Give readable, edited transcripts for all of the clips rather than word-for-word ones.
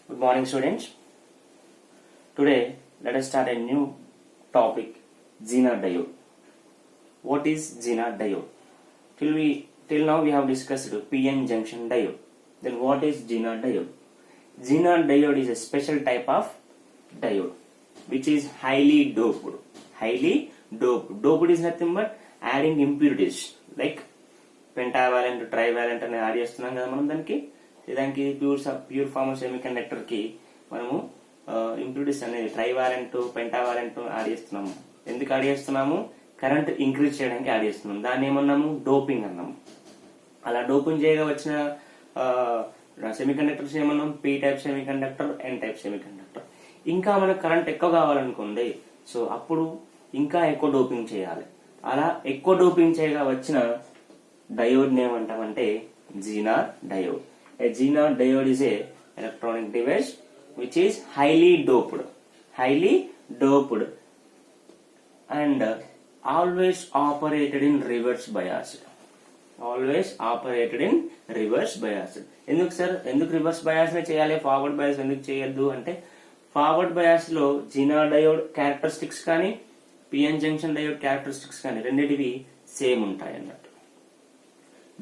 Good morning, students. Today, let us start a new topic, Zener diode. What is Zener diode? Till now we have discussed PN junction diode. Then what is Zener diode? Zener diode is a special type of diode which is highly doped. Highly doped. Doped is nothing but adding impurities like pentavalent, trivalent అని add చేస్తున్నాం కదా మనం దానికి pure form semi conductor కి మనము impurities అనేది trivalent pentavalent add చేస్తున్నాము. ఎందుకు యాడ్ చేస్తున్నాము? కరెంట్ ఇంక్రీజ్ చేయడానికి యాడ్ చేస్తున్నాము. దాన్ని ఏమన్నాము? డోపింగ్ అన్నాము. అలా డోపింగ్ చేయగా వచ్చిన సెమీ కండక్టర్స్ ఏమన్నాం? P type semiconductor, N type semiconductor. ఇంకా మనకు కరెంట్ ఎక్కువ కావాలనుకోండి, సో అప్పుడు ఇంకా ఎక్కువ డోపింగ్ చేయాలి. అలా ఎక్కువ డోపింగ్ చేయగా వచ్చిన డయోడ్ ఏమంటామంటే Zener diode. A Zener diode is a electronic device which is highly doped and always operated in reverse bias. ఎందుకు సార్, ఎందుకు రివర్స్ బయాస్ చేయాలి, ఫార్వర్డ్ బయాస్ ఎందుకు చేయొద్దు అంటే, ఫార్వర్డ్ బయాస్ లో Zener diode క్యారెక్టరిస్టిక్స్ కానీ పిఎన్ జంక్షన్ డయోడ్ క్యారెక్టరిస్టిక్స్ కానీ రెండింటివి same ఉంటాయి అన్నట్టు.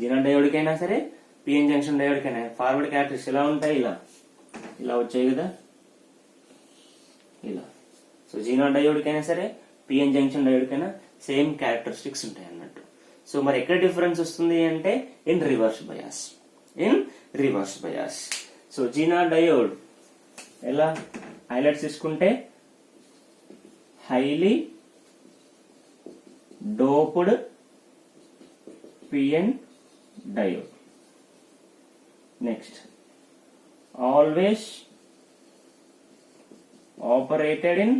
Zener diode కైనా సరే, పిఎన్ జంక్షన్ డయోడ్ కైనా ఫార్వర్డ్ క్యారెక్టరిస్టిక్స్ ఎలా ఉంటాయి? ఇలా వచ్చాయి కదా, ఇలా. సో Zener diode కైనా సరే, పిఎన్ జంక్షన్ డయోడ్ కైనా సేమ్ క్యారెక్టరిస్టిక్స్ ఉంటాయి అన్నట్టు. సో మరి ఎక్కడ డిఫరెన్స్ వస్తుంది అంటే in reverse bias. So Zener diode ఎలా హైలైట్స్ తీసుకుంటే highly doped PN diode. Next, always operated in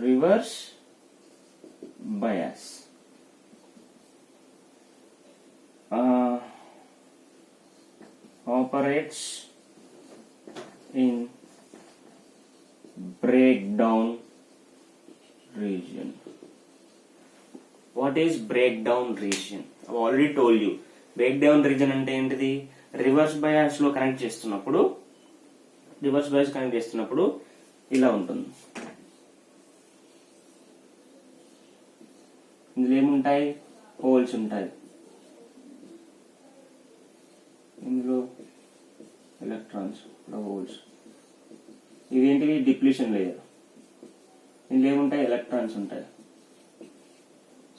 reverse bias. Operates in breakdown region. What is breakdown region? I've already told you. Breakdown region అంటే ఏంటిది? Reverse bias లో connect చేస్తున్నప్పుడు ఇలా ఉంటుంది. ఇందులో ఏముంటాయి? హోల్స్ ఉంటాయి. ఇందులో ఎలక్ట్రాన్స్, హోల్స్. ఇదేంటివి? Depletion layer. ఇందులో ఏముంటాయి? ఎలక్ట్రాన్స్ ఉంటాయి.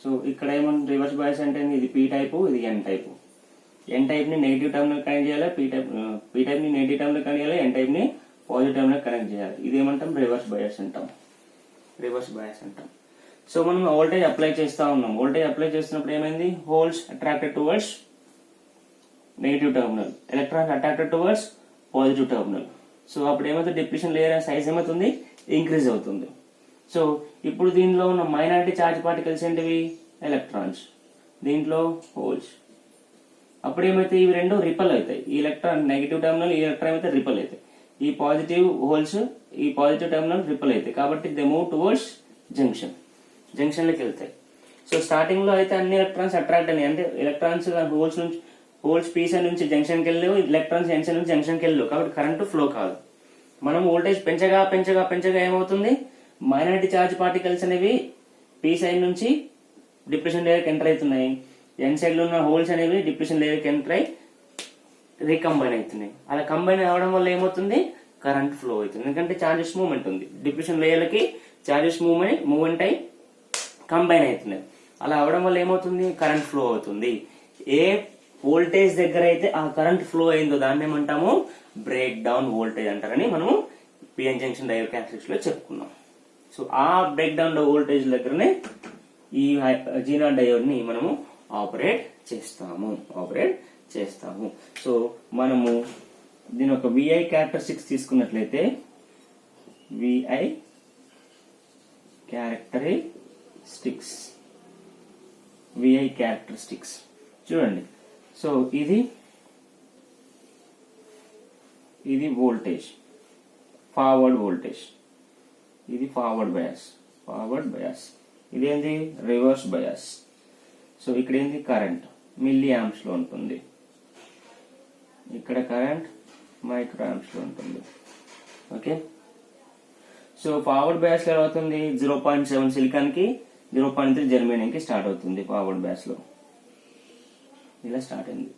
సో ఇక్కడ ఏమన్నా రివర్స్ బయాస్ అంటే ఇది పీ టైపు, ఇది ఎన్ టైపు. ఎన్ టైప్ ని నెగిటివ్ టర్మినల్ కనెక్ట్ చేయాలి, పీ టైప్ ని నెగిటివ్ టర్మినల్ కనెక్ట్ చేయాలి, ఎన్ టైప్ ని పాజిటివ్ టర్మినల్ కనెక్ట్ చేయాలి. ఇదేమంటాం? రివర్స్ బయాస్ అంటాం. సో మనం వోల్టేజ్ అప్లై చేస్తా ఉన్నాం. వోల్టేజ్ అప్లై చేస్తున్నప్పుడు ఏమైంది? Holes attracted towards negative terminal, electrons attracted towards positive terminal. So అప్పుడు ఏమవుతుంది? డిప్లీషన్ లేయర్ సైజ్ ఏమవుతుంది? ఇంక్రీజ్ అవుతుంది. సో ఇప్పుడు దీనిలో ఉన్న మైనారిటీ చార్జ్ పార్టికల్స్ ఏంటివి? ఎలక్ట్రాన్స్. దీంట్లో హోల్స్. అప్పుడు ఏమైతే ఇవి రెండు రిపల్ అవుతాయి. ఈ ఎలక్ట్రాన్ నెగిటివ్ టర్మినల్, ఈ ఎలక్ట్రాన్ అయితే రిపల్ అవుతాయి. ఈ పాజిటివ్ హోల్స్, ఈ పాజిటివ్ టర్మినల్ రిపల్ అవుతాయి. కాబట్టి దే మూవ్ టువర్డ్స్ జంక్షన్ లోకి వెళ్తాయి. సో స్టార్టింగ్ లో అయితే అన్ని ఎలక్ట్రాన్స్ అట్రాక్ట్ అయినాయి. అంటే ఎలక్ట్రాన్స్ హోల్స్ పీ సైడ్ నుంచి జంక్షన్ కి వెళ్ళలేవు, ఎలక్ట్రాన్స్ ఎన్ సైడ్ నుంచి జంక్షన్ కి వెళ్ళలేవు. కాబట్టి కరెంటు ఫ్లో కాదు. మనం వోల్టేజ్ పెంచగా ఏమవుతుంది? మైనారిటీ చార్జ్ పార్టికల్స్ అనేవి పీ సైడ్ నుంచి డిప్రెషన్ లేయర్కి ఎంటర్ అవుతున్నాయి. ఎన్ సైడ్ లో ఉన్న హోల్స్ అనేవి డిప్రెషన్ లేయర్కి ఎంటర్ అయి రీకంబైన్ అవుతున్నాయి. అలా కంబైన్ అవడం వల్ల ఏమవుతుంది? కరెంట్ ఫ్లో అవుతుంది. ఎందుకంటే చార్జెస్ మూవ్మెంట్ ఉంది. డిప్రెషన్ లేయర్లకి చార్జెస్ మూవ్మెంట్ అయి కంబైన్ అవుతున్నాయి. అలా అవడం వల్ల ఏమవుతుంది? కరెంట్ ఫ్లో అవుతుంది. ఏ వోల్టేజ్ దగ్గర అయితే ఆ కరెంట్ ఫ్లో అయిందో దాన్ని ఏమంటాము? బ్రేక్ డౌన్ వోల్టేజ్ అంటారని మనము పిఎన్ జంక్షన్ డయోడ్ క్యారెక్టరిస్టిక్స్ లో చెప్పుకున్నాం. సో ఆ బ్రేక్ డౌన్ వోల్టేజ్ దగ్గరనే ఈ Zener డయోడ్ ని మనము ఆపరేట్ చేస్తాము. సో మనము దీని ఒక VI క్యారెక్టరిస్టిక్స్ తీసుకున్నట్లయితే, VI క్యారెక్టరిస్టిక్స్ చూడండి. సో ఇది వోల్టేజ్, ఫార్వర్డ్ వోల్టేజ్. ఇది ఫార్వర్డ్ బయాస్. ఇదేంటి? Reverse bias. సో ఇక్కడ ఏంటి? కరెంట్ మిల్లీ ఆంప్స్ లో ఉంటుంది. ఇక్కడ కరెంట్ మైక్రో ఆంప్స్ లో ఉంటుంది. ఓకే, సో ఫార్వర్డ్ బయాస్ లో అవుతుంది 0.7 సిలికాన్ కి 0.3 జర్మేనియం కి స్టార్ట్ అవుతుంది. ఫార్వర్డ్ బయాస్ లో ఇలా స్టార్ట్ అయింది.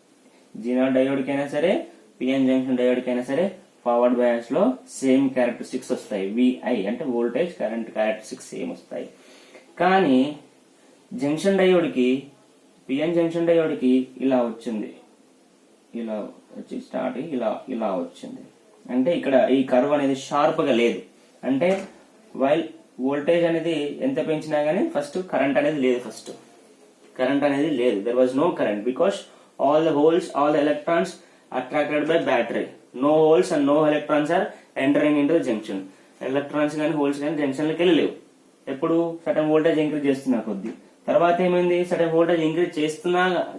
జీనార్ డయోడ్ కైనా సరే పిఎన్ జంక్షన్ డయోడ్ కైనా సరే ఫార్వర్డ్ బయాస్ లో సేమ్ క్యారెక్టరిస్టిక్స్ వస్తాయి. విఐ అంటే వోల్టేజ్ కరెంట్ క్యారెక్టరిస్టిక్స్ సేమ్ వస్తాయి. కానీ జంక్షన్ డయోడ్ కి పిఎన్ జంక్షన్ డయోడ్ కి ఇలా వచ్చింది, ఇలా వచ్చి స్టార్ట్ ఇలా వచ్చింది. అంటే ఇక్కడ ఈ కర్వ్ అనేది షార్ప్ గా లేదు. అంటే వైల్ వోల్టేజ్ అనేది ఎంత పెంచినా గానీ ఫస్ట్ కరెంట్ అనేది లేదు. There was no current because all the holes, all the electrons attracted by battery. No holes and no electrons are entering into the junction. Electrons కానీ హోల్స్ కానీ junction లోకి వెళ్ళలేవు. ఎప్పుడు సటన్ వోల్టేజ్ ఇంక్రీజ్ చేస్తున్నా కొద్ది తర్వాత ఏమైంది, certain voltage increase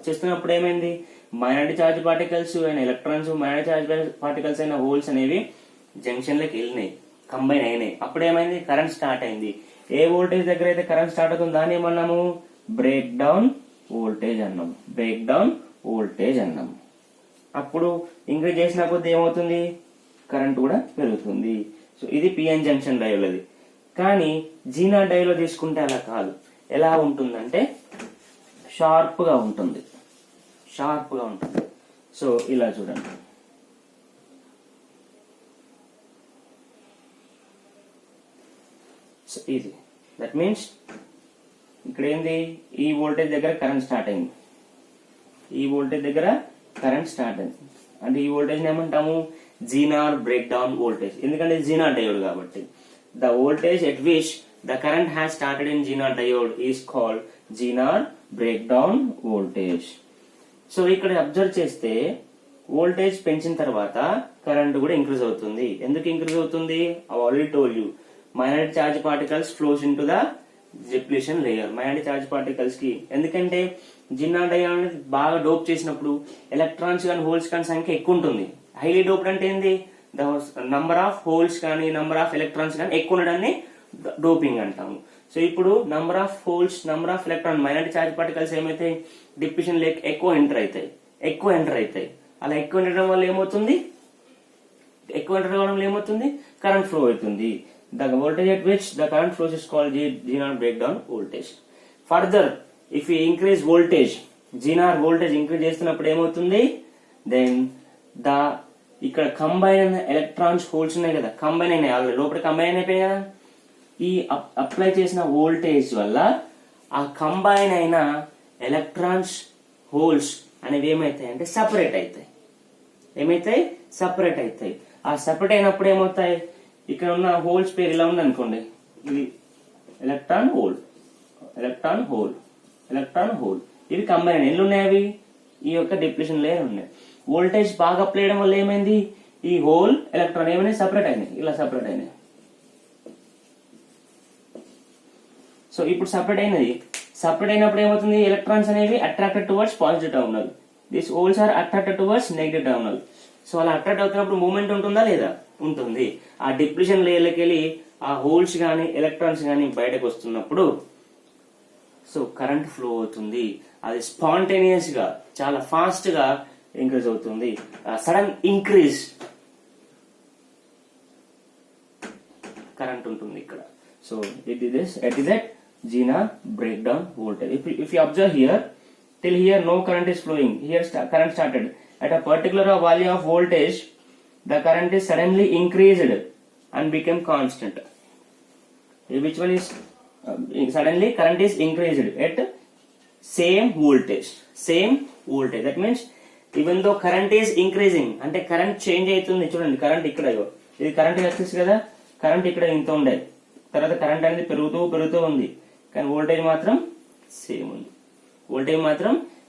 చేస్తున్నప్పుడు ఏమైంది, మైనారిటీ చార్జ్ పార్టికల్స్ అయిన ఎలక్ట్రాన్స్, మైనారిటీ చార్జ్ పార్టికల్స్ అయిన హోల్స్ అనేవి జంక్షన్ లోకి వెళ్ళినాయి, కంబైన్ అయినాయి. అప్పుడు ఏమైంది, కరెంట్ స్టార్ట్ అయింది. ఏ వోల్టేజ్ దగ్గర అయితే కరెంట్ స్టార్ట్ అవుతుంది దాన్ని ఏమన్నాము, బ్రేక్ డౌన్ వోల్టేజ్ అన్నాము. అప్పుడు ఇంక్రీజ్ చేసిన కొద్ది ఏమవుతుంది, కరెంట్ కూడా పెరుగుతుంది. సో ఇది పిఎన్ జంక్షన్ డయోడ్ అది. కానీ జీనార్ డయోడ్ తీసుకుంటే అలా కాదు. ఎలా ఉంటుందంటే షార్ప్ గా ఉంటుంది. సో ఇలా చూడండి, సో ఇది దట్ మీన్స్ ఇక్కడ ఏంది, ఈ వోల్టేజ్ దగ్గర కరెంట్ స్టార్ట్ అయింది. అంటే ఈ వోల్టేజ్ ఏమంటాము, జీనార్ బ్రేక్ డౌన్ వోల్టేజ్. ఎందుకంటే జీనార్ డయోడ్ కాబట్టి. The voltage at which the current has started in Zener diode is called Zener break down voltage. So ఇక్కడ అబ్జర్వ్ చేస్తే వోల్టేజ్ పెంచిన తర్వాత కరెంట్ కూడా ఇంక్రీజ్ అవుతుంది. ఎందుకు ఇంక్రీజ్ అవుతుంది, I already told you, minority charge particles flows in to the depletion layer. Minority charge particles కి ఎందుకంటే జీనార్ డయోడ్ అనేది బాగా డోప్ చేసినప్పుడు ఎలక్ట్రాన్స్ కానీ హోల్స్ కానీ సంఖ్య ఎక్కువ ఉంటుంది. హైలీ డోప్డ్ అంటే ఏంది, ద నంబర్ ఆఫ్ హోల్స్ కానీ నంబర్ ఆఫ్ ఎలక్ట్రాన్స్ కానీ ఎక్కువ ఉండడాన్ని డోపింగ్ అంటాము. సో ఇప్పుడు number of holes, number of electron, minority charge particles ఏమైతే డిప్లీషన్ లేక్ ఎక్కువ ఎంటర్ అవుతాయి. అలా ఎక్కువ ఎంటర్ అవ్వడం వల్ల ఏమవుతుంది, కరెంట్ ఫ్లో అవుతుంది. The voltage at which the current flows is called Zener breakdown voltage. Further, if we increase voltage, Zener voltage increase చేస్తున్నప్పుడు ఏమవుతుంది, then ఇక్కడ కంబైన్ అయిన ఎలక్ట్రాన్స్ హోల్స్ ఉన్నాయి కదా, కంబైన్ అయినాయి ఆల్రెడీ, లోపల కంబైన్ అయిపోయాయి కదా. ఈ అప్లై చేసిన వోల్టేజ్ వల్ల ఆ కంబైన్ అయిన ఎలక్ట్రాన్స్ హోల్స్ అనేవి ఏమైతాయి అంటే సపరేట్ అవుతాయి. ఆ సపరేట్ అయినప్పుడు ఏమవుతాయి, ఇక్కడ ఉన్న హోల్స్ పేరు ఇలా ఉంది అనుకోండి, ఇది ఎలక్ట్రాన్ హోల్, ఇవి కంబైన్. ఎన్ని ఉన్నాయి అవి, ఈ యొక్క డిప్లీషన్ లేయర్ ఉన్నాయి. వోల్టేజ్ బాగా అప్లై చేయడం వల్ల ఏమైంది, ఈ హోల్ ఎలక్ట్రాన్ ఏమైనా సపరేట్ అయినాయి. సో ఇప్పుడు సపరేట్ అయినప్పుడు ఏమవుతుంది, ఎలక్ట్రాన్స్ అనేవి attracted towards positive terminal, this holes are attracted towards negative terminal. So అలా అట్రాక్ట్ అవుతున్నప్పుడు మూవ్మెంట్ ఉంటుందా లేదా, ఉంటుంది. ఆ డిప్లీషన్ లేయర్కి వెళ్ళి ఆ హోల్స్ గానీ ఎలక్ట్రాన్స్ గానీ బయటకు వస్తున్నప్పుడు సో కరెంట్ ఫ్లో అవుతుంది. అది స్పాంటేనియస్ గా చాలా ఫాస్ట్ గా ఇంక్రీజ్ అవుతుంది. సడన్ ఇంక్రీజ్ కరెంట్ ఉంటుంది ఇక్కడ. So it is at Zener breakdown voltage. If you observe here, till here no current is flowing. Here current started at a particular value of voltage. The current is suddenly increased and became constant. Which one is suddenly current is increased at same voltage. That means even though current is increasing, అంటే current change అవుతుంది. చూడండి, current ఇక్కడ, ఇది current axis కదా, current ఇక్కడ ఇంత ఉండే, తర్వాత కరెంట్ అనేది పెరుగుతూ ఉంది, కానీ వోల్టేజ్ మాత్రం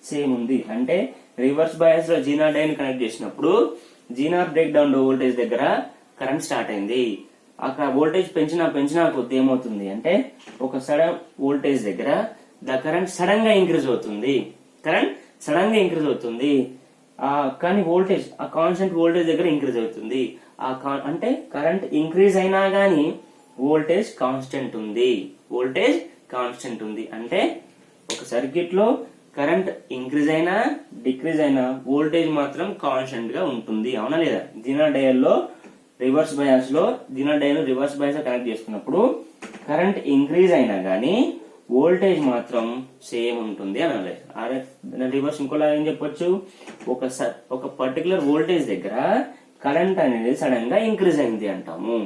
సేమ్ ఉంది. అంటే రివర్స్ బయాస్ లో జీనార్ డయోడ్ కనెక్ట్ చేసినప్పుడు జీనార్ బ్రేక్ డౌన్ వోల్టేజ్ దగ్గర కరెంట్ స్టార్ట్ అయింది. అక్కడ వోల్టేజ్ పెంచినా కొద్ది ఏమవుతుంది అంటే ఒక సడన్ వోల్టేజ్ దగ్గర ద కరెంట్ సడన్ గా ఇంక్రీజ్ అవుతుంది. కానీ వోల్టేజ్ ఆ కాన్స్టెంట్ వోల్టేజ్ దగ్గర ఇంక్రీజ్ అవుతుంది. అంటే కరెంట్ ఇంక్రీజ్ అయినా గానీ వోల్టేజ్ కాన్స్టెంట్ ఉంది. అంటే ఒక సర్క్యూట్ లో కరెంట్ ఇంక్రీజ్ అయినా డిక్రీజ్ అయినా వోల్టేజ్ మాత్రం కాన్స్టెంట్ గా ఉంటుంది, అవునా లేదా? జీనా డయోడ్ రివర్స్ బయాస్ లో రివర్స్ బయాస్ కనెక్ట్ చేసుకున్నప్పుడు కరెంట్ ఇంక్రీజ్ అయినా గానీ వోల్టేజ్ మాత్రం సేమ్ ఉంటుంది అనాలి. రివర్స్ ఇంకోలా ఏం చెప్పొచ్చు, ఒక పర్టికులర్ వోల్టేజ్ దగ్గర కరెంట్ అనేది సడన్ గా ఇంక్రీజ్ అయింది అంటాము.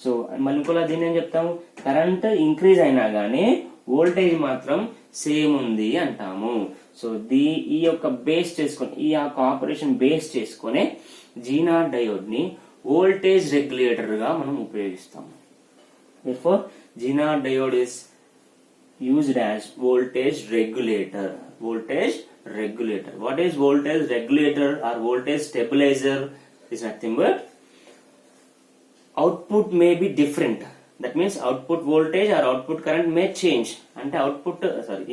సో మళ్ళీ ఇంకోలా దీన్ని ఏం చెప్తాము, కరెంట్ ఇంక్రీజ్ అయినా గానీ వోల్టేజ్ మాత్రం సేమ్ ఉంది అంటాము. సో ఈ యొక్క బేస్ చేసుకొని, ఈ యొక్క ఆపరేషన్ బేస్ చేసుకొని జీనా డయోడ్ ని వోల్టేజ్ రెగ్యులేటర్ గా మనం ఉపయోగిస్తాము. therefore Jena diode is used as voltage regulator. What is voltage regulator or voltage stabilizer? Is nothing but output may be different. That means output voltage or output current may change. అంటే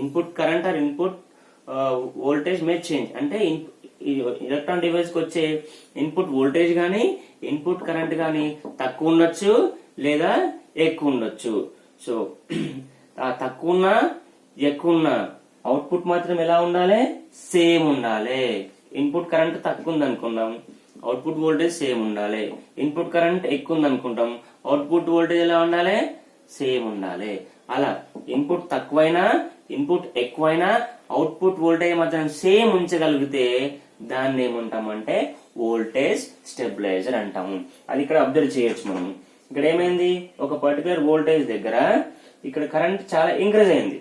input current or input voltage may change. అంటే electron device కి వచ్చే input voltage గానీ input current గానీ తక్కువ ఉండొచ్చు లేదా ఎక్కువ ఉండొచ్చు. సో తక్కువ ఉన్నా ఎక్కువ ఉన్నా అవుట్పుట్ మాత్రం ఎలా ఉండాలి, సేమ్ ఉండాలి. ఇన్పుట్ కరెంట్ తక్కువ ఉంది అనుకుందాం, అవుట్పుట్ వోల్టేజ్ సేమ్ ఉండాలి. ఇన్పుట్ కరెంట్ ఎక్కువ ఉంది అనుకుంటాం, అవుట్పుట్ వోల్టేజ్ ఎలా ఉండాలి, సేమ్ ఉండాలి. అలా ఇన్పుట్ తక్కువైనా ఇన్పుట్ ఎక్కువైనా అవుట్పుట్ వోల్టేజ్ మాత్రం సేమ్ ఉంచగలిగితే దాన్ని ఏమంటామంటే వోల్టేజ్ స్టెబిలైజర్ అంటాము. అది ఇక్కడ అబ్జర్వ్ చేయొచ్చు మనం. ఇక్కడ ఏమైంది, ఒక పర్టికులర్ వోల్టేజ్ దగ్గర ఇక్కడ కరెంట్ చాలా ఇంక్రీజ్ అయింది.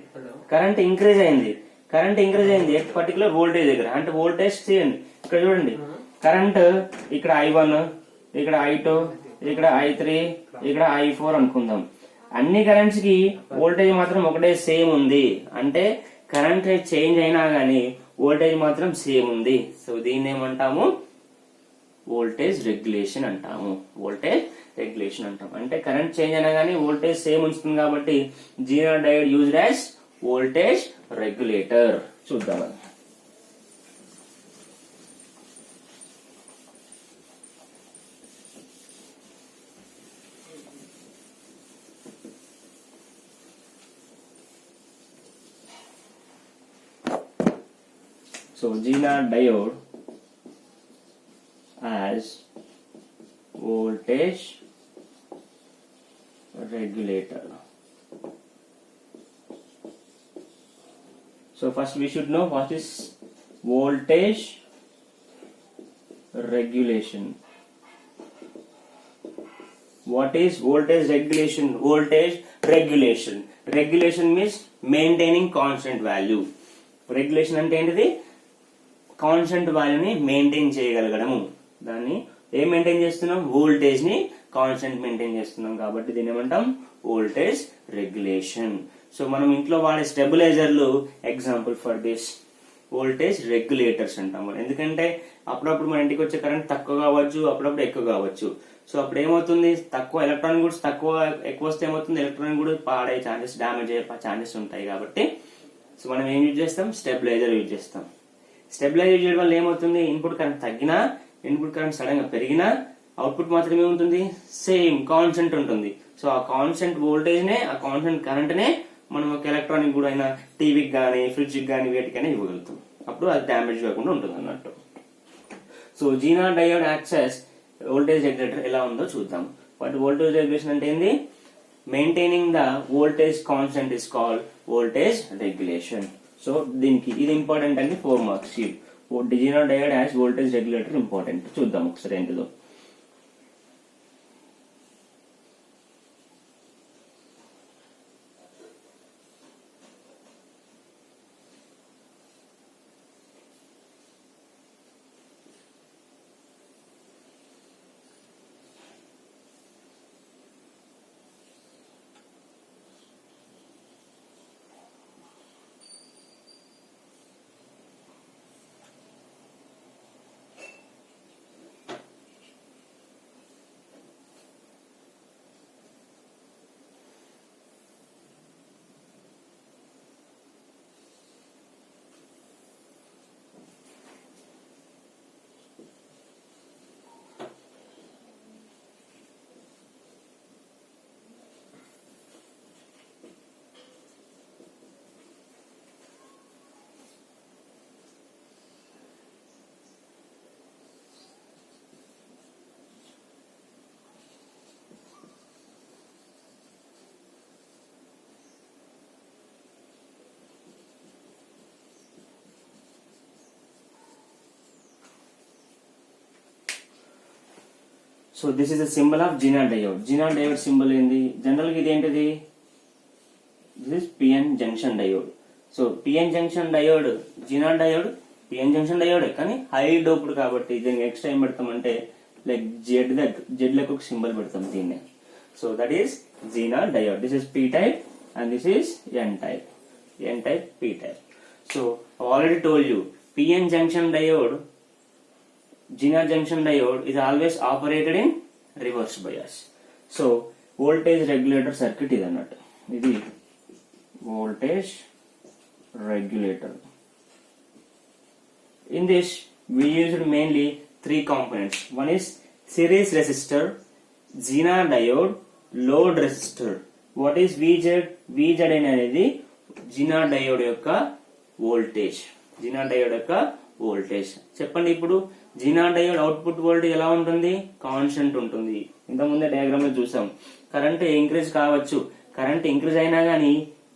పర్టికులర్ వోల్టేజ్ దగ్గర అంటే వోల్టేజ్ చేయండి. ఇక్కడ చూడండి, కరెంట్ ఇక్కడ I1, ఇక్కడ I2, ఇక్కడ I3, ఇక్కడ I4 అనుకుందాం. అన్ని కరెంట్స్ కి వోల్టేజ్ మాత్రం ఒకటే సేమ్ ఉంది. అంటే కరెంట్ చేంజ్ అయినా గానీ వోల్టేజ్ మాత్రం సేమ్ ఉంది. సో దీన్ని ఏమంటాము, వోల్టేజ్ రెగ్యులేషన్ అంటాము. అంటే కరెంట్ చేంజ్ అయినా గానీ వోల్టేజ్ సేమ్ ఉంచుతుంది కాబట్టి జీనా diode used as voltage regulator. చూద్దాం. So Zener diode as voltage regulator. So first we should know what is voltage regulation. What is voltage regulation? Regulation means maintaining constant value. Regulation అంటే ఏంటిది, constant వాల్యూని maintain చేయగలగడము. దాన్ని ఏం maintain చేస్తున్నాం, voltage ని constant maintain చేస్తున్నాం కాబట్టి దీన్ని ఏమంటాం, వోల్టేజ్ రెగ్యులేషన్. సో మనం ఇంట్లో వాడే స్టెబిలైజర్లు example for this voltage regulators అంటాము. ఎందుకంటే అప్పుడప్పుడు మన ఇంటికి వచ్చే కరెంట్ తక్కువ కావచ్చు, అప్పుడప్పుడు ఎక్కువ కావచ్చు. సో అప్పుడు ఏమవుతుంది, తక్కువ ఎలక్ట్రానిక్ గూడ్స్ ఎక్కువ వస్తే ఏమవుతుంది, ఎలక్ట్రానిక్ కూడా పాడే ఛాన్సెస్, డామేజ్ అయ్యే ఛాన్సెస్ ఉంటాయి. కాబట్టి సో మనం ఏం యూజ్ చేస్తాం, స్టెబిలైజర్ యూజ్ చేస్తాం. స్టెబిలైజర్ చేయడం వల్ల ఏమవుతుంది, ఇన్పుట్ కరెంట్ తగ్గినా ఇన్పుట్ కరెంట్ సడన్ గా పెరిగినా అవుట్పుట్ మాత్రమే ఉంటుంది, సేమ్ కాన్స్టెంట్ ఉంటుంది. సో ఆ కాన్స్టెంట్ వోల్టేజ్ నే, ఆ కాన్స్టెంట్ కరెంట్ నే మనం ఒక ఎలక్ట్రానిక్ కూడా అయినా టీవీకి కానీ ఫ్రిడ్జ్ కి కానీ వేటికైనా ఇవ్వగలుగుతాం. అప్పుడు అది డ్యామేజ్ కాకుండా ఉంటుంది అన్నట్టు. సో జీనా డయోడ్ యాక్సెస్ వోల్టేజ్ రెగ్యులేటర్ ఎలా ఉందో చూద్దాం. బట్ వోల్టేజ్ రెగ్యులేషన్ అంటే ఏంది, maintaining the voltage constant is called voltage regulation. So దీనికి ఇది ఇంపార్టెంట్ అండి, 4 మార్క్స్ షీట్. జీనా diode as voltage regulator important. చూద్దాం ఒకసారి ఏంటిదో. So this is the symbol of xenon diode. Xenon diode symbol ఏంది? General గా ఇది ఏంటిది? This is PN junction diode. So PN junction diode, xenon diode PN junction diode, కానీ high doped కాబట్టి దీనికి ఎక్స్ట్రా ఏం పెడతామంటే లైక్ జెడ్ లకు ఒక సింబల్ పెడతాం దీన్ని. So that is zener diode. This is p type and this is n type. N type, p type. So already told you PN junction diode, Zener junction diode is always operated in reverse bias. So voltage regulator circuit is annat. This is voltage regulator. In this we used mainly three components. One is series resistor, Zener diode, load resistor. What is VZ? VZ అనేది Zener diode యొక్క voltage. Xenon diode యొక్క voltage చెప్పండి. ఇప్పుడు xenon diode output voltage ఎలా ఉంటుంది? Constant ఉంటుంది. ఇంతకుముందే diagram లో చూసాం. కరెంట్ ఇంక్రీజ్ కావచ్చు, కరెంట్ ఇంక్రీజ్ అయినా గానీ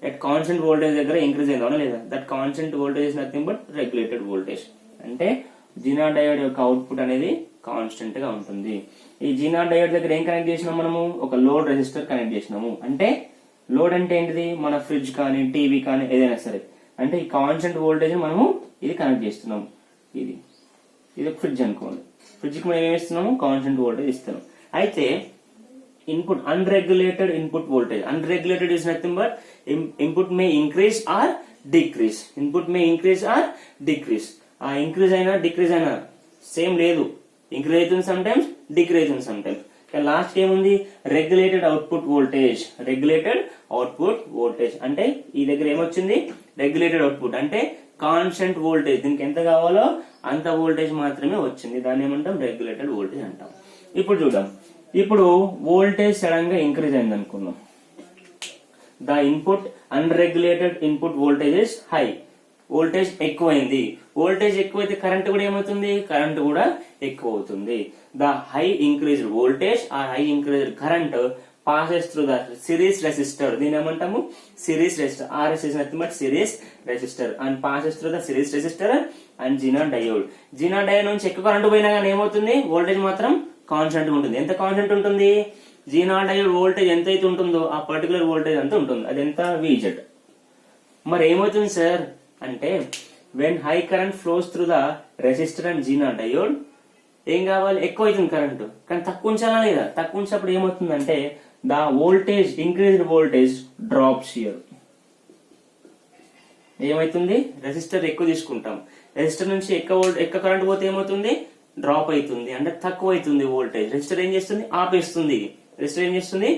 అట్ కాన్స్టెంట్ వోల్టేజ్ దగ్గర ఇంక్రీజ్ అయిందా లేదా? That constant voltage is nothing but regulated voltage. అంటే జినాన్ డయోడ్ యొక్క అవుట్పుట్ అనేది కాన్స్టెంట్ గా ఉంటుంది. ఈ జినాన్ డయోడ్ దగ్గర ఏం కనెక్ట్ చేసినాం మనము? ఒక లోడ్ రెసిస్టర్ కనెక్ట్ చేసినాము. అంటే లోడ్ అంటే ఏంటిది? మన ఫ్రిడ్జ్ కానీ టీవీ కానీ ఏదైనా సరే, అంటే ఈ కాన్స్టెంట్ వోల్టేజ్ మనము ఇది కనెక్ట్ చేస్తున్నాం. ఇది ఒక ఫ్రిడ్జ్ అనుకోండి. ఫ్రిడ్జ్ కి మనం ఏమి ఇస్తున్నాము? కాన్స్టెంట్ వోల్టేజ్ ఇస్తున్నాం. అయితే input unregulated input voltage. Unregulated is nothing but input May increase or decrease. Input May increase or decrease. ఆ ఇంక్రీజ్ అయినా డిక్రీజ్ అయినా సేమ్ లేదు. ఇంక్రీజ్ అవుతుంది సమ్ టైమ్స్, డిక్రీజ్ అవుతుంది సమ్ టైమ్స్. లాస్ట్ ఏముంది? Regulated output voltage. Regulated output voltage అంటే ఈ దగ్గర ఏమొచ్చింది? రెగ్యులేటెడ్ అవుట్పుట్ అంటే కాన్స్టెంట్ వోల్టేజ్. దీనికి ఎంత కావాలో అంత వోల్టేజ్ మాత్రమే వచ్చింది. దాన్ని ఏమంటాం? రెగ్యులేటెడ్ వోల్టేజ్ అంటాం. ఇప్పుడు చూద్దాం. ఇప్పుడు వోల్టేజ్ సడన్ గా ఇంక్రీజ్ అయింది అనుకుందాం. The input unregulated input voltage is high. Voltage ఎక్కువైంది. వోల్టేజ్ ఎక్కువైతే కరెంట్ కూడా ఏమవుతుంది? కరెంట్ కూడా ఎక్కువ అవుతుంది. The high increased voltage or high increased current passes through the series resistor. దీని ఏమంటాము? Series resistor. RS is nothing but series resistor and passes through the series resistor and Zener diode. Zener diode నుంచి ఎక్కువ current పోయినా కానీ ఏమవుతుంది? Voltage మాత్రం constant ఉంటుంది. ఎంత కాన్స్టెంట్ ఉంటుంది? Zener diode వోల్టేజ్ ఎంత అయితే ఉంటుందో ఆ పర్టికులర్ వోల్టేజ్ అంతా ఉంటుంది. అది ఎంత? VZ. మరి ఏమవుతుంది సార్ అంటే when high current flows through the resistor and Zener diode ఏం కావాలి? ఎక్కువ అవుతుంది కరెంటు, కానీ తక్కువ ఉంచాలా లేదా? తక్కువ ఉంచినప్పుడు ఏమవుతుందంటే the voltage increased voltage drops here. ఏమైతుంది? రెసిస్టర్ ఎక్కువ తీసుకుంటాం. రెసిస్టర్ నుంచి ఎక్కువ కరెంట్ పోతే ఏమవుతుంది? డ్రాప్ అవుతుంది, అంటే తక్కువ అవుతుంది వోల్టేజ్. రెసిస్టర్ ఏం చేస్తుంది? ఆపేస్తుంది. రెసిస్టర్ ఏం చేస్తుంది?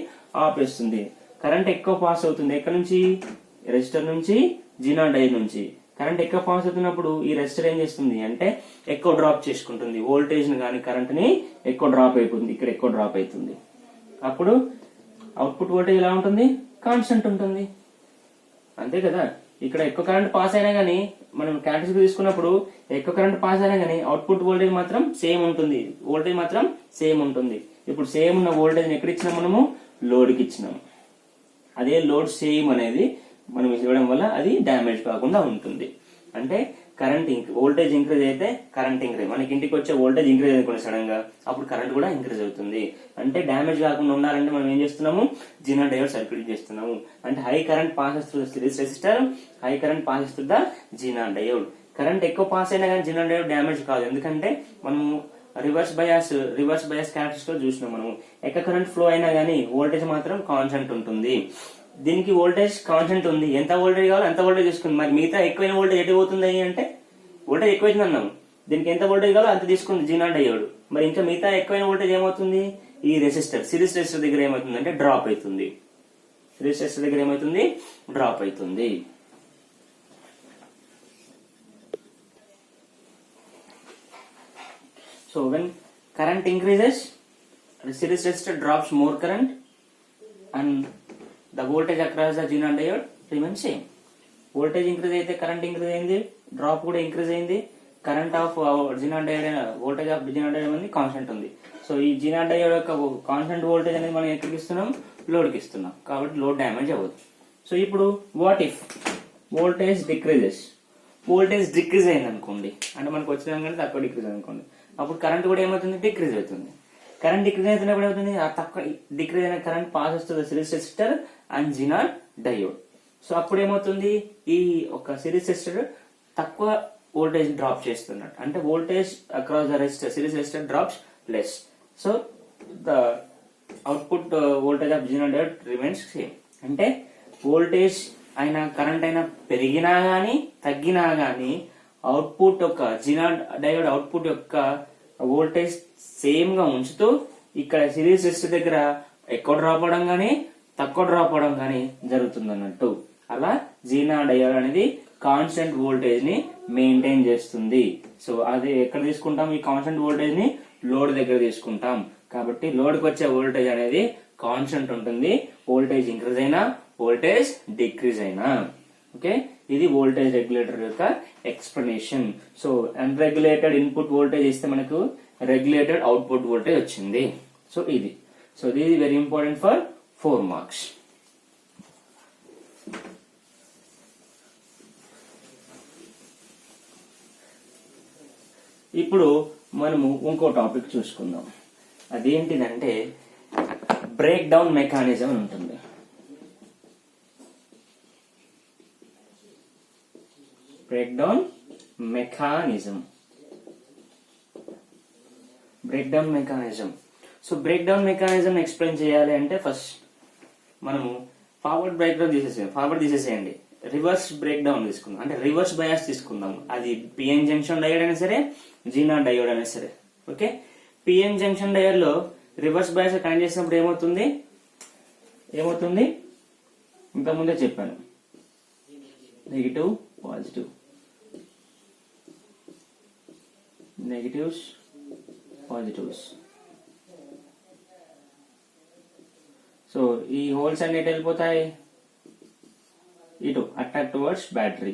ఆపేస్తుంది. కరెంట్ ఎక్కువ పాస్ అవుతుంది. ఎక్కడ నుంచి? రెసిస్టర్ నుంచి, జినాన్ డయోడ్ నుంచి. కరెంట్ ఎక్కువ పాస్ అవుతున్నప్పుడు ఈ రెసిస్టర్ ఏం చేస్తుంది అంటే ఎక్కువ డ్రాప్ చేసుకుంటుంది. వోల్టేజ్ ని కానీ కరెంట్ ని ఎక్కువ డ్రాప్ అయిపోతుంది. ఇక్కడ ఎక్కువ డ్రాప్ అవుతుంది. అప్పుడు అవుట్పుట్ వోల్టేజ్ ఎలా ఉంటుంది? కాన్స్టెంట్ ఉంటుంది. అంతే కదా. ఇక్కడ ఎక్కువ కరెంట్ పాస్ అయినా గానీ మనం క్యారెక్టరిస్టిక్ తీసుకున్నప్పుడు ఎక్కువ కరెంట్ పాస్ అయినా గానీ అవుట్పుట్ వోల్టేజ్ మాత్రం సేమ్ ఉంటుంది. వోల్టేజ్ మాత్రం సేమ్ ఉంటుంది. ఇప్పుడు సేమ్ ఉన్న వోల్టేజ్ ని ఎక్కడ ఇచ్చినాం? మనము లోడ్ కి ఇచ్చినాం. అదే లోడ్ సేమ్ అనేది మనం ఇవ్వడం వల్ల అది డ్యామేజ్ కాకుండా ఉంటుంది. అంటే కరెంట్ వోల్టేజ్ ఇంక్రీజ్ అయితే కరెంట్ ఇంక్రీజ్, మనకి ఇంటికి వచ్చే వోల్టేజ్ ఇంక్రీజ్ అనుకోండి సడన్ గా, అప్పుడు కరెంట్ కూడా ఇంక్రీజ్ అవుతుంది. అంటే డ్యామేజ్ కాకుండా ఉండాలంటే మనం ఏం చేస్తున్నాము? జీనర్ డయోడ్ సర్క్యూట్ చేస్తున్నాము. అంటే high current passes through the series resistor, high current passes through the Zener diode. Current ఎక్కువ పాస్ అయినా కానీ జీనర్ డయోడ్ డ్యామేజ్ కాదు. ఎందుకంటే మనము రివర్స్ బయాస్ క్యారెక్టర్స్ లో చూసినాం. మనము ఎక్కువ కరెంట్ ఫ్లో అయినా గానీ వోల్టేజ్ మాత్రం కాన్స్టెంట్ ఉంటుంది. దీనికి వోల్టేజ్ కాన్స్టెంట్ ఉంది. ఎంత వోల్టేజ్ కావాలో అంత వోల్టేజ్ తీసుకుంది. మరి మిగతా ఎక్కువైన వోల్టేజ్ ఎటు పోతుంది అంటే వోల్టేజ్ ఎక్కువైంది అన్నాం. దీనికి ఎంత వోల్టేజ్ కావాలో అంత తీసుకుంది జీనర్ డయోడ్. మరి ఇంకా మిగతా ఎక్కువైన వోల్టేజ్ ఏమవుతుంది? ఈ రెసిస్టర్ సిరీస్ రెసిస్టర్ దగ్గర ఏమవుతుంది అంటే డ్రాప్ అవుతుంది. సిరీస్ రెసిస్టర్ దగ్గర ఏమవుతుంది? డ్రాప్ అవుతుంది. So when current increases, the series resistor drops more current and the voltage across the Zener diode remains same. Voltage increase అయితే కరెంట్ ఇంక్రీజ్ అయింది, డ్రాప్ కూడా ఇంక్రీజ్ అయింది. Current of Zener diode, voltage of Zener diode అనేది constant ఉంది. So ఈ Zener diode యొక్క constant voltage అనేది మనం ఎక్కడికి ఇస్తున్నాం? లోడ్ కి ఇస్తున్నాం. కాబట్టి లోడ్ డ్యామేజ్ అవ్వదు. సో ఇప్పుడు what if voltage decreases? Voltage decrease అయింది అనుకోండి, అంటే మనకు వచ్చిన కానీ తక్కువ డిక్రీజ్ అనుకోండి, అప్పుడు కరెంట్ కూడా ఏమవుతుంది? డిక్రీజ్ అవుతుంది. కరెంట్ డిక్రీజ్ అవుతున్నప్పుడు ఏమవుతుంది, ఆ తక్కువ డిక్రీజ్ అయిన కరెంట్ పాస్ వస్తుంది series resistor and xenon diode. So అప్పుడు ఏమవుతుంది, ఈ ఒక సిరీస్ రెసిస్టర్ తక్కువ వోల్టేజ్ డ్రాప్ చేస్తున్నట్టు, అంటే voltage across the resistor series resistor drops less. So the output voltage of xenon diode remains same. అంటే వోల్టేజ్ అయినా కరెంట్ అయినా పెరిగినా గానీ తగ్గినా గానీ అవుట్పుట్ యొక్క జీనాన్ డయోడ్ అవుట్పుట్ యొక్క వోల్టేజ్ సేమ్ గా ఉంచుతూ ఇక్కడ సిరీస్ రెసిస్టర్ దగ్గర ఎక్కువ డ్రాప్ అవడం గానీ తక్కువ డ్రాప్ అవడం గానీ జరుగుతుంది అన్నట్టు. అలా జీనాన్ డయోడ్ అనేది కాన్స్టెంట్ వోల్టేజ్ ని మెయింటైన్ చేస్తుంది. సో అది ఎక్కడ తీసుకుంటాం, ఈ కాన్స్టెంట్ వోల్టేజ్ ని లోడ్ దగ్గర తీసుకుంటాం. కాబట్టి లోడ్ కి వచ్చే వోల్టేజ్ అనేది కాన్స్టెంట్ ఉంటుంది, వోల్టేజ్ ఇంక్రీజ్ అయినా వోల్టేజ్ డిక్రీజ్ అయినా. ఓకే, ఇది వోల్టేజ్ రెగ్యులేటర్ యొక్క explanation. So unregulated input voltage ఇస్తే మనకు రెగ్యులేటెడ్ అవుట్పుట్ వోల్టేజ్ వచ్చింది. సో ఇది this very important for 4 marks. ఇప్పుడు మనము ఇంకో టాపిక్ చూసుకుందాం. అదేంటిదంటే బ్రేక్ డౌన్ మెకానిజం అని ఉంటుంది. Break down mechanism. So break down mechanism explain చేయాలి అంటే ఫస్ట్ మనము ఫార్వర్డ్ బ్రేక్ డౌన్ తీసేసేయండి, రివర్స్ బ్రేక్ డౌన్ తీసుకుందాం, అంటే రివర్స్ బయాస్ తీసుకుందాం. అది పిఎన్ జంక్షన్ డయోడ్ అయినా సరే, జీనాన్ డయోడ్ అయినా సరే. ఓకే, పిఎన్ జంక్షన్ డయోడ్ లో రివర్స్ బయాస్ కనెక్ట్ చేసినప్పుడు ఏమవుతుంది, ఇంతకుముందే చెప్పాను, negative positive, negatives positives. So ఈ హోల్స్ అన్ని ఎటు వెళ్ళిపోతాయి, ఇటు అట్రాక్ట్ టువర్డ్స్ బ్యాటరీ.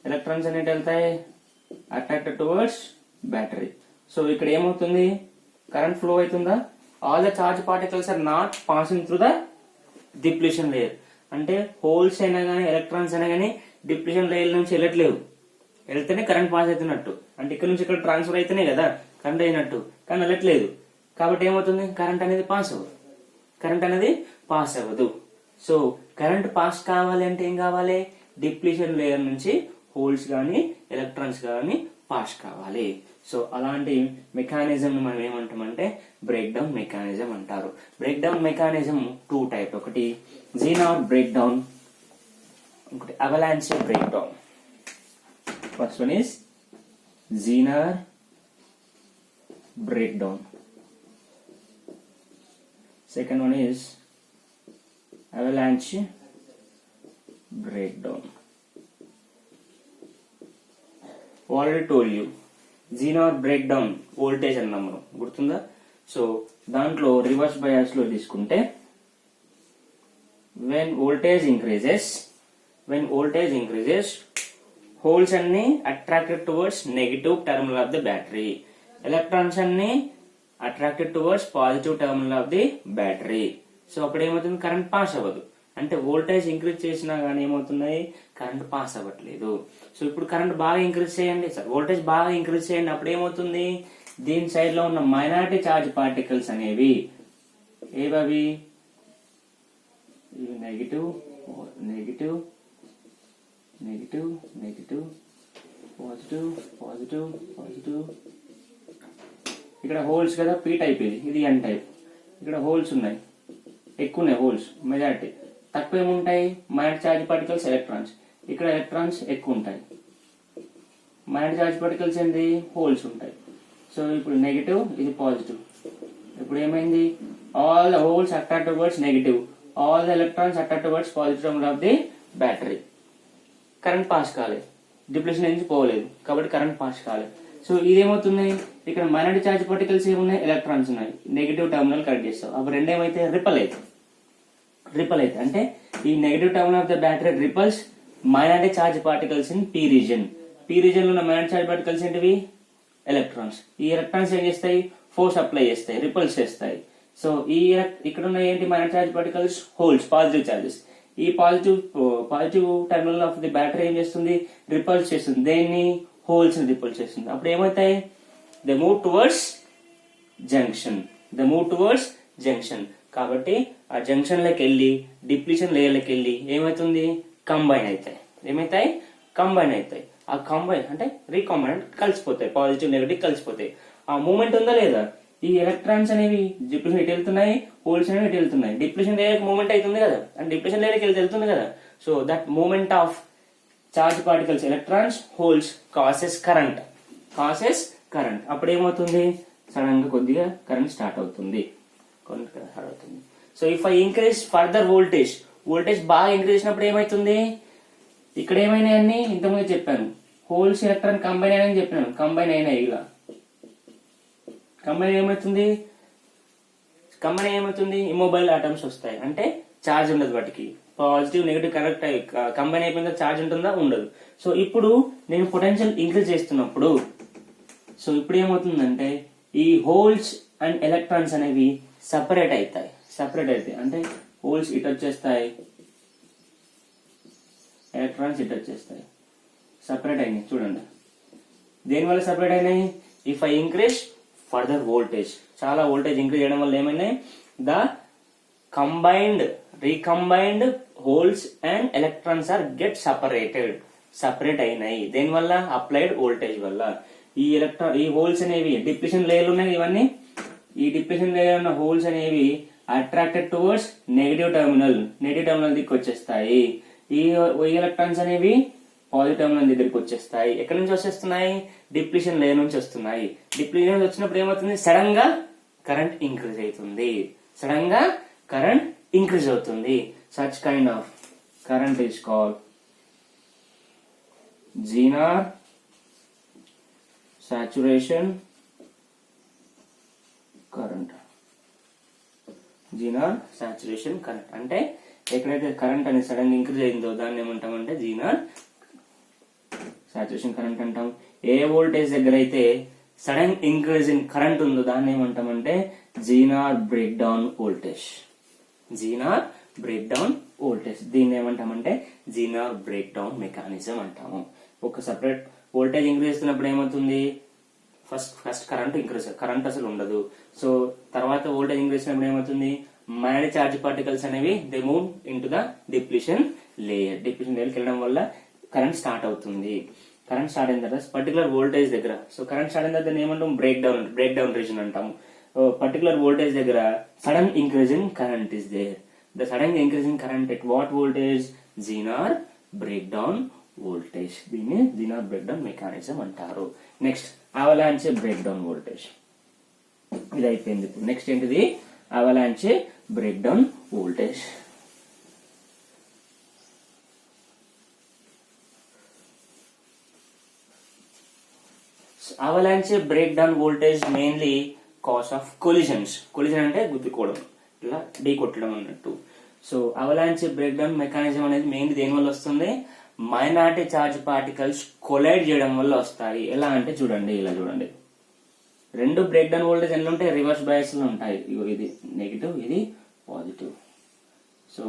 ఎలక్ట్రాన్స్ అనేవి వెళ్తాయి అట్రాక్ట్ టువర్డ్స్ బ్యాటరీ. సో ఇక్కడ ఏమవుతుంది, కరెంట్ ఫ్లో అవుతుందా, all the charge particles are not passing through the depletion layer. అంటే హోల్స్ అయినా కానీ ఎలక్ట్రాన్స్ అయినా కానీ డిప్లీషన్ లేయర్ నుంచి వెళ్ళట్లేవు, వెళ్తేనే కరెంట్ పాస్ అవుతున్నట్టు. అంటే ఇక్కడ నుంచి ఇక్కడ ట్రాన్స్ఫర్ అయితేనే కదా కరెంట్ అయినట్టు, కానీ వెళ్ళట్లేదు. కాబట్టి ఏమవుతుంది, కరెంట్ అనేది పాస్ అవ్వదు. సో కరెంట్ పాస్ కావాలి అంటే ఏం కావాలి, డిప్లీషన్ లేయర్ నుంచి హోల్స్ కానీ ఎలక్ట్రాన్స్ కానీ పాస్ కావాలి. సో అలాంటి మెకానిజం మనం ఏమంటామంటే బ్రేక్ డౌన్ మెకానిజం అంటారు. బ్రేక్ డౌన్ మెకానిజం 2 టైప్, ఒకటి జీనార్ బ్రేక్ డౌన్, ఇంకోటి avalanche break down. First one is Zener break down, second one is avalanche breakdown. Already told you Zener break down voltage అన్నాం మనం, గుర్తుందా? So దాంట్లో reverse bias లో తీసుకుంటే when voltage increases holes అన్ని attracted towards negative terminal of the battery, electrons అన్ని attracted towards positive terminal of the battery. So అప్పుడు ఏమవుతుంది, కరెంట్ పాస్ అవ్వదు. అంటే వోల్టేజ్ ఇంక్రీజ్ చేసినా గానీ ఏమవుతున్నాయి, కరెంట్ పాస్ అవ్వట్లేదు. సో ఇప్పుడు కరెంట్ బాగా ఇంక్రీజ్ చేయండి, వోల్టేజ్ బాగా ఇంక్రీజ్ చేయండి, అప్పుడు ఏమవుతుంది, దీని సైడ్ లో ఉన్న మైనారిటీ చార్జ్ పార్టికల్స్ అనేవి ఏవవి, negative negative negative negative positive positive positive. ఇక్కడ హోల్స్ కదా, పీ టైప్ ఇది ఎన్ టైప్. ఇక్కడ హోల్స్ ఉన్నాయి, ఎక్కువ ఉన్నాయి హోల్స్, మెజారిటీ. తక్కువ ఏముంటాయి, మైనర్ చార్జ్ పార్టికల్స్ ఎలక్ట్రాన్స్. ఇక్కడ ఎలక్ట్రాన్స్ ఎక్కువ ఉంటాయి, మైనర్ చార్జ్ పార్టికల్స్ ఏంటి, హోల్స్ ఉంటాయి. సో ఇప్పుడు నెగిటివ్, ఇది పాజిటివ్. ఇప్పుడు ఏమైంది, all the holes attract towards negative, all the electrons attract towards positive terminal of the battery. Current pass కాలేదు, డిప్లీషన్ నుంచి పోలేదు, కాబట్టి కరెంట్ పాస్ కాలేదు. సో ఇదేమవుతుంది, ఇక్కడ మైనారిటీ చార్జ్ పార్టికల్స్ ఏమున్నాయి, ఎలక్ట్రాన్స్ ఉన్నాయి, నెగిటివ్ టెర్మినల్ కనెక్ట్ చేస్తావు. అప్పుడు రెండేమైతే రిపల్ అయితే అంటే ఈ negative terminal of the battery repels minority charge particles in P region. P region లో ఉన్న మైనారిటీ చార్జ్ పార్టికల్స్ ఏంటివి, ఎలక్ట్రాన్స్. ఈ ఎలక్ట్రాన్స్ ఏం చేస్తాయి, ఫోర్స్ అప్లై చేస్తాయి, రిపల్స్ చేస్తాయి. సో ఈ ఇక్కడ ఉన్న ఏంటి, minority charge particles holes, positive charges. ఈ positive terminal of the battery ఏం చేస్తుంది, రిపల్స్ చేస్తుంది, దేన్ని, హోల్స్ ని రిపల్స్ చేస్తుంది. అప్పుడు ఏమవుతాయి, they move towards junction. The move towards junction. కాబట్టి ఆ జంక్షన్ లోకి వెళ్ళి డిప్లీషన్ లేయర్ లోకి వెళ్ళి ఏమవుతుంది, కంబైన్ అవుతాయి. ఏమైతాయి, కంబైన్ అవుతాయి. ఆ కంబైన్ అంటే రీకంబైన్ కలిసిపోతాయి, పాజిటివ్ నెగటివ్ కలిసిపోతాయి. ఆ మూమెంట్ ఉందా లేదా, ఈ ఎలక్ట్రాన్స్ అనేవి డిప్లీషన్ ఇటు వెళ్తున్నాయి, హోల్స్ అనేవి ఇటు వెళ్తున్నాయి. డిప్లీషన్ లేయర్ మూమెంట్ అవుతుంది కదా, అండ్ డిప్లీషన్ లేయర్కి వెళ్తుంది కదా. So that movement of charge particles electrons holes causes current. అప్పుడు ఏమవుతుంది, సడన్ గా కొద్దిగా కరెంట్ స్టార్ట్ అవుతుంది. So if I increase further voltage బాగా ఇంక్రీజ్ చేసినప్పుడు ఏమైతుంది, ఇక్కడ ఏమైనాయని ఇంతకుముందు చెప్పాను, హోల్స్ ఎలక్ట్రాన్ కంబైన్ అయినాయని చెప్పాను. కంబైన్ అయినాయి. ఇలా కంబైన్ ఏమవుతుంది, ఇమ్మొబైల్ ఆటమ్స్ వస్తాయి. అంటే ఛార్జ్ ఉండదు వాటికి, పాజిటివ్ నెగిటివ్ కరెక్ట్ అయ్యి కంబైన్ అయిపోయిందా, ఛార్జ్ ఉంటుందా, ఉండదు. సో ఇప్పుడు నేను పొటెన్షియల్ ఇంక్రీజ్ చేస్తున్నప్పుడు, సో ఇప్పుడు ఏమవుతుందంటే ఈ హోల్స్ అండ్ ఎలక్ట్రాన్స్ అనేవి సపరేట్ అవుతాయి. అంటే హోల్స్ ఇటు వచ్చేస్తాయి, ఎలక్ట్రాన్స్ ఇటు వచ్చేస్తాయి. సపరేట్ అయినాయి. చూడండి దేనివల్ల సపరేట్ అయినాయి, if I increase further voltage, చాలా వోల్టేజ్ ఇంక్రీజ్ చేయడం వల్ల ఏమైనాయి, the recombined holes and electrons are get separate అయినాయి. దేనివల్ల, అప్లైడ్ వోల్టేజ్ వల్ల. ఈ హోల్స్ అనేవి డిప్లీషన్ లేయర్లు ఉన్నాయి, ఇవన్నీ ఈ డిప్లీషన్ లేయర్ ఉన్న హోల్స్ అనేవి అట్రాక్టెడ్ టువర్డ్స్ నెగిటివ్ టెర్మినల్ దిక్కు వచ్చేస్తాయి. ఈ ఎలక్ట్రాన్స్ అనేవి పాజిటివ్ టెర్మినల్ దగ్గరికి వచ్చేస్తాయి. ఎక్కడి నుంచి వచ్చేస్తున్నాయి, డిప్లీషన్ లేయర్ నుంచి వస్తున్నాయి. డిప్లీషన్ వచ్చినప్పుడు ఏమవుతుంది, సడన్ గా కరెంట్ ఇంక్రీజ్ అవుతుంది. Such kind of current is called Zener saturation current. అంటే ఎక్కడైతే కరెంట్ అనేది సడన్ గా ఇంక్రీజ్ అయిందో దాన్ని ఏమంటామంటే జీనార్ సాచురేషన్ కరెంట్ అంటాం. ఏ వోల్టేజ్ దగ్గర అయితే సడన్ ఇంక్రీజ్ ఇన్ కరెంట్ ఉందో దాన్ని ఏమంటామంటే జీనార్ బ్రేక్ డౌన్ వోల్టేజ్. దీన్ని ఏమంటామంటే జీనార్ బ్రేక్ డౌన్ మెకానిజం అంటాము. ఒక సపరేట్ వోల్టేజ్ ఇంక్రీజ్ చేస్తున్నప్పుడు ఏమవుతుంది, ఫస్ట్ కరెంట్ అసలు ఉండదు. సో తర్వాత వోల్టేజ్ ఇంక్రీజ్ చేసినప్పుడు ఏమవుతుంది, మ్యాగ్నెటిక్ చార్జ్ పార్టికల్స్ అనేవి they move into the depletion లేయర్కి వెళ్ళడం వల్ల కరెంట్ స్టార్ట్ అవుతుంది. కరెంట్ స్టార్ట్ అయిన తర్వాత పర్టికులర్ వోల్టేజ్ దగ్గర, సో కరెంట్ స్టార్ట్ అయిన తర్వాత ఏమంటాం, బ్రేక్ డౌన్ రీజన్ అంటాము. పర్టికులర్ వోల్టేజ్ దగ్గర sudden increasing current is there. The sudden increasing current at what voltage, zener break down voltage. దీన్ని జీనార్ బ్రేక్ డౌన్ మెకానిజం అంటారు. Next avalanche break down voltage. ఇది అయిపోయింది. ఇప్పుడు నెక్స్ట్ ఏంటిది, అవలాంచే break down voltage. Avalanche break down voltage mainly cos of collision అంటే గుద్దుకోవడం, ఇలా ఢీ కొట్టడం అన్నట్టు. సో అవలాంచే బ్రేక్ డౌన్ మెకానిజం అనేది మెయిన్లీ దేని వల్ల వస్తుంది, మైనారిటీ చార్జ్ పార్టికల్స్ కొలైడ్ చేయడం వల్ల వస్తాయి. ఎలా అంటే చూడండి, ఇలా చూడండి, రెండు బ్రేక్ డౌన్ వోల్టేజ్ ఎన్ని ఉంటాయి, రివర్స్ బయాస్ లో ఉంటాయి. ఇది నెగిటివ్, ఇది పాజిటివ్. సో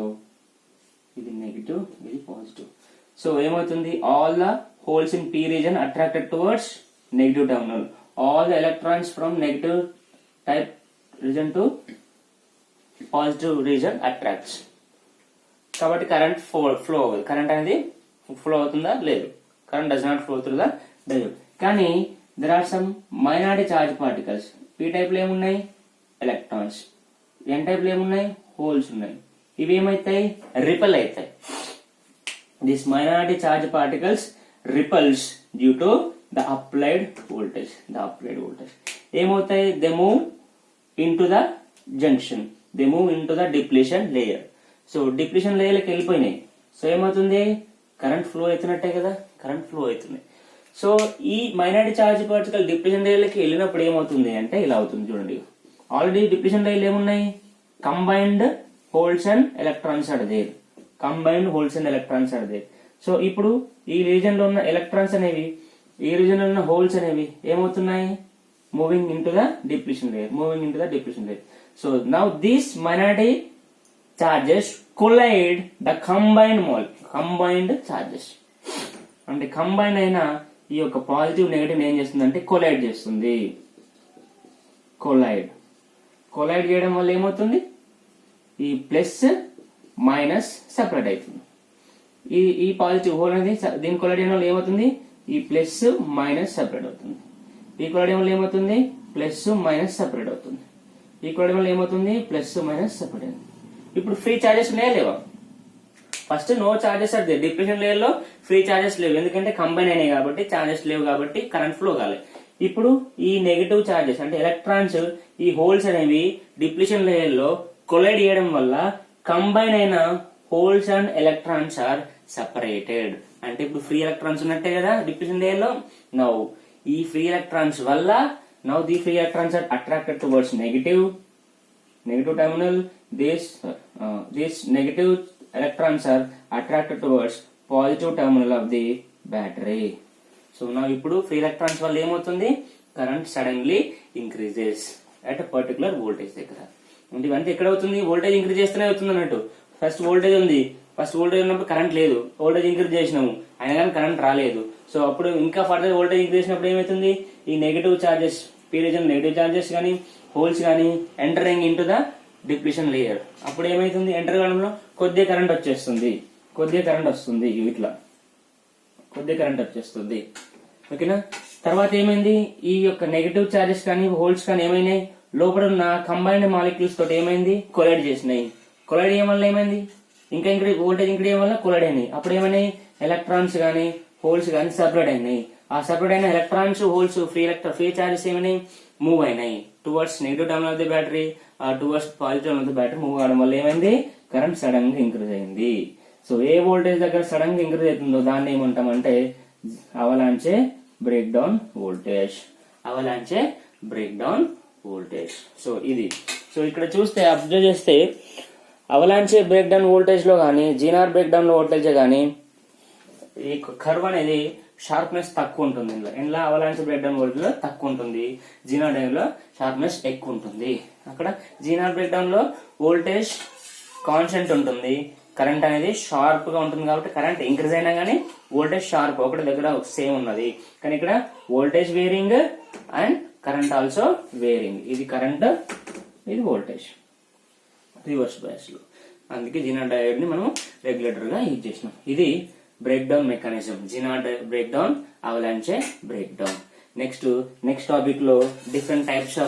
ఇది నెగిటివ్, ఇది పాజిటివ్. సో ఏమవుతుంది, all the holes in P reason attracted towards negative terminal, all the electrons from negative type region to positive region attracts. కాబట్టి కరెంట్ ఫ్లో అవ్వదు. Current అనేది ఫ్లో అవుతుందా, లేదు. Current does not flow through the diode. కానీ there are some minority charge particles. P type లో ఏమున్నాయి, electrons. ఎన్ type లో ఏమున్నాయి, హోల్స్ ఉన్నాయి. ఇవి ఏమైతాయి, రిపల్ అవుతాయి. This minority charge particles repulse due to the applied voltage. ఏమవుతాయి, they move into the junction, they move into the depletion layer. So depletion layer కి వెళ్ళిపోయినాయి. సో ఏమవుతుంది, కరెంట్ ఫ్లో అవుతున్నట్టే కదా, కరెంట్ ఫ్లో అవుతుంది. సో ఈ minority charge particle depletion layer కి వెళ్ళినప్పుడు ఏమవుతుంది అంటే ఇలా అవుతుంది. చూడండి, ఆల్రెడీ డిప్లీషన్ లేయర్ ఏమున్నాయి, combined holes and electrons are there. So ఇప్పుడు ఈ రీజన్ లో ఉన్న ఎలక్ట్రాన్స్ అనేవి, ఈ రీజన్ లో ఉన్న హోల్స్ అనేవి ఏమవుతున్నాయి, moving into the depletion layer. So now these minority charges collide the combined charges. అంటే కంబైన్ అయిన ఈ యొక్క పాజిటివ్ నెగటివ్ ఏం చేస్తుంది అంటే కొలైడ్ చేస్తుంది. కొలైడ్ చేయడం వల్ల ఏమవుతుంది, ఈ ప్లస్ మైనస్ సెపరేట్ అవుతుంది. ఈ పాజిటివ్ హోల్ అనేది దీని కొలైడ్ చేయడం వల్ల ఏమవుతుంది, ఈ ప్లస్ మైనస్ సెపరేట్ అవుతుంది. ఈ కొలైడ్ చేయడం వల్ల ఏమవుతుంది, ప్లస్ మైనస్ సెపరేట్ అవుతుంది. ఈ కొలైడ్ చేయడం వల్ల ఏమవుతుంది, ప్లస్ మైనస్ సెపరేట్ అవుతుంది. ఇప్పుడు ఫ్రీ చార్జెస్ ఉన్నాయా లేవా? ఫస్ట్ నో చార్జెస్ అదే డిప్రెషన్ లేయర్ లో ఫ్రీ చార్జెస్ లేవు, ఎందుకంటే కంబైన్ అయినాయి కాబట్టి చార్జెస్ లేవు కాబట్టి కరెంట్ ఫ్లో కాలేదు. ఇప్పుడు ఈ నెగటివ్ చార్జెస్ అంటే ఎలక్ట్రాన్స్ ఈ హోల్స్ అనేవి డిప్లీషన్ లేయర్ లో కొలైడ్ చేయడం వల్ల కంబైన్ అయిన holes and electrons are separated. అంటే ఇప్పుడు ఫ్రీ ఎలక్ట్రాన్స్ ఉన్నట్టే కదా డిప్లీషన్ లేయర్ లో. నౌ ఈ ఫ్రీ ఎలక్ట్రాన్స్ వల్ల now the free electrons are attracted towards negative terminal. These negative electrons are attracted towards positive terminal of the battery. So now ఇప్పుడు free electrons వల్ల ఏమవుతుంది, current suddenly increases at particular voltage దగ్గర. ఇవంతా ఎక్కడ అవుతుంది, voltage increase చేస్తూనే అవుతుంది అన్నట్టు. ఫస్ట్ వోల్టేజ్ ఉంది, ఫస్ట్ వోల్టేజ్ ఉన్నప్పుడు కరెంట్ లేదు, వోల్టేజ్ ఇంక్రీజ్ చేసినాము అయినా కానీ కరెంట్ రాలేదు. సో అప్పుడు ఇంకా ఫర్దర్ వోల్టేజ్ ఇంక్రీజ్ చేసినప్పుడు ఏమవుతుంది, ఈ negative charges period negative charges కానీ హోల్స్ కానీ entering into the depletion layer. అప్పుడు ఏమైతుంది, ఎంటర్ కావడంలో కొద్దిగా కరెంట్ వచ్చేస్తుంది, కొద్దిగా కరెంట్ వస్తుంది, ఇట్లా కొద్దిగా కరెంట్ వచ్చేస్తుంది. ఓకేనా. తర్వాత ఏమైంది, ఈ యొక్క నెగటివ్ చార్జెస్ కానీ హోల్స్ కానీ ఏమైనాయి, లోపల ఉన్న కంబైన్డ్ మాలిక్యూల్స్ తోటి ఏమైంది, కొలైడ్ చేసినాయి. కొలైడ్ చేయడం వల్ల ఏమైంది, ఇంకా ఇంక్రీజ్ వోల్టేజ్ ఇంక్రీజ్ చేయడం వల్ల కొలైడ్ అయినాయి. అప్పుడు ఏమైనాయి, ఎలక్ట్రాన్స్ కానీ హోల్స్ కానీ సెపరేట్ అయినాయి. ఆ సెపరేట్ అయిన ఎలక్ట్రాన్స్ హోల్స్ ఫ్రీ చార్జెస్ ఏమైనాయి, మూవ్ అయినాయి towards negative terminal of the battery towards positive terminal of the battery. Move అవడం వల్ల ఏమైంది, కరెంట్ సడన్ గా ఇంక్రీజ్ అయింది. సో ఏ వోల్టేజ్ దగ్గర సడన్ గా ఇంక్రీజ్ అవుతుందో దాన్ని ఏమంటామంటే avalanche break down voltage. Avalanche break down voltage. So ఇది. సో ఇక్కడ చూస్తే అబ్జర్వ్ చేస్తే అవలాంచే బ్రేక్ డౌన్ వోల్టేజ్ లో కానీ జీనార్ బ్రేక్ డౌన్ వోల్టేజ్ కానీ ఈ కర్వ్ అనేది షార్ప్నెస్ తక్కువ ఉంటుంది. ఇందులో అవలాంచ్ బ్రేక్ డౌన్ వోల్టేజ్ లో తక్కువ ఉంటుంది, జీనార్ డైవ్ లో షార్ప్నెస్ ఎక్కువ ఉంటుంది. అక్కడ జీనార్ బ్రేక్ డౌన్ లో వోల్టేజ్ కాన్స్టెంట్ ఉంటుంది, కరెంట్ అనేది షార్ప్ గా ఉంటుంది కాబట్టి కరెంట్ ఇంక్రీజ్ అయినా కానీ వోల్టేజ్ షార్ప్ ఒకటి దగ్గర సేమ్ ఉన్నది. కానీ ఇక్కడ voltage wearing and current also wearing. ఇది కరెంట్, ఇది వోల్టేజ్ రివర్స్ బయాస్ లో. అందుకే జీనార్ డయోడ్ ని మనం రెగ్యులేటర్ గా యూజ్ చేసినాం. ఇది break down mechanism, Zener break down, అవలాంచే break down. Next topic లో డిఫరెంట్ టైప్స్ ఆఫ్